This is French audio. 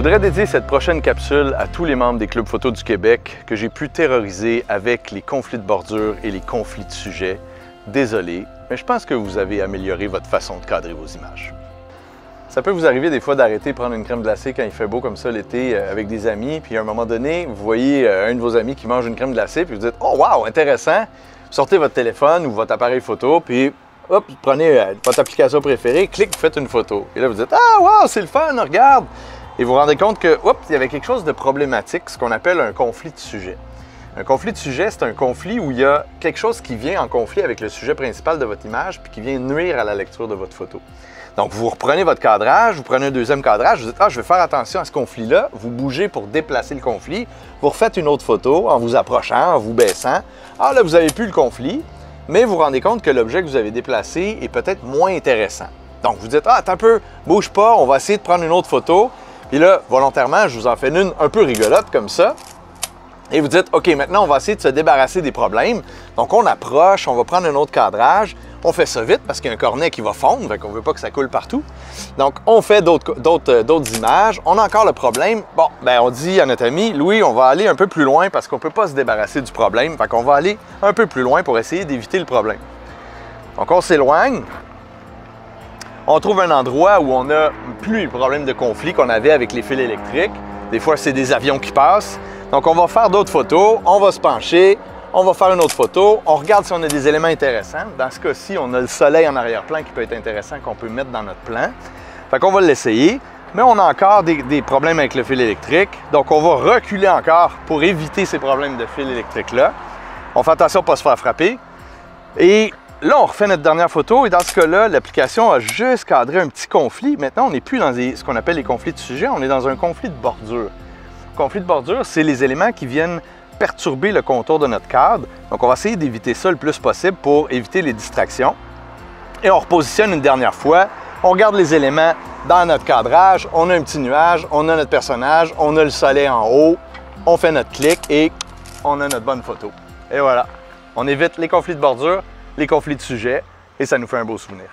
voudrais dédier cette prochaine capsule à tous les membres des clubs photo du Québec que j'ai pu terroriser avec les conflits de bordure et les conflits de sujets. Désolé, mais je pense que vous avez amélioré votre façon de cadrer vos images. Ça peut vous arriver des fois d'arrêter de prendre une crème glacée quand il fait beau comme ça l'été avec des amis, puis à un moment donné, vous voyez un de vos amis qui mange une crème glacée, puis vous dites « Oh wow, intéressant! » Vous sortez votre téléphone ou votre appareil photo, puis hop, vous prenez votre application préférée, clic, vous faites une photo. Et là, vous dites « Ah wow, c'est le fun, regarde! » Et vous vous rendez compte que, hop, il y avait quelque chose de problématique, ce qu'on appelle un conflit de sujet. Un conflit de sujet, c'est un conflit où il y a quelque chose qui vient en conflit avec le sujet principal de votre image puis qui vient nuire à la lecture de votre photo. Donc, vous reprenez votre cadrage, vous prenez un deuxième cadrage, vous dites « Ah, je vais faire attention à ce conflit-là », vous bougez pour déplacer le conflit, vous refaites une autre photo en vous approchant, en vous baissant. Ah, là, vous n'avez plus le conflit, mais vous vous rendez compte que l'objet que vous avez déplacé est peut-être moins intéressant. Donc, vous dites « Ah, attends un peu, bouge pas, on va essayer de prendre une autre photo ». Puis là, volontairement, je vous en fais une un peu rigolote comme ça. Et vous dites, OK, maintenant, on va essayer de se débarrasser des problèmes. Donc, on approche, on va prendre un autre cadrage. On fait ça vite parce qu'il y a un cornet qui va fondre, donc on ne veut pas que ça coule partout. Donc, on fait d'autres images. On a encore le problème. Bon, ben on dit à notre ami, Louis, on va aller un peu plus loin parce qu'on ne peut pas se débarrasser du problème. Fait qu'on va aller un peu plus loin pour essayer d'éviter le problème. Donc, on s'éloigne. On trouve un endroit où on n'a plus le problème de conflit qu'on avait avec les fils électriques. Des fois, c'est des avions qui passent. Donc, on va faire d'autres photos, on va se pencher, on va faire une autre photo, on regarde si on a des éléments intéressants. Dans ce cas-ci, on a le soleil en arrière-plan qui peut être intéressant, qu'on peut mettre dans notre plan. Fait qu'on va l'essayer, mais on a encore des problèmes avec le fil électrique. Donc, on va reculer encore pour éviter ces problèmes de fil électrique-là. On fait attention à ne pas se faire frapper. Et là, on refait notre dernière photo et dans ce cas-là, l'application a juste cadré un petit conflit. Maintenant, on n'est plus dans ce qu'on appelle les conflits de sujet, on est dans un conflit de bordure. Le conflit de bordure, c'est les éléments qui viennent perturber le contour de notre cadre. Donc, on va essayer d'éviter ça le plus possible pour éviter les distractions. Et on repositionne une dernière fois. On regarde les éléments dans notre cadrage. On a un petit nuage, on a notre personnage, on a le soleil en haut. On fait notre clic et on a notre bonne photo. Et voilà, on évite les conflits de bordure, les conflits de sujets, et ça nous fait un beau souvenir.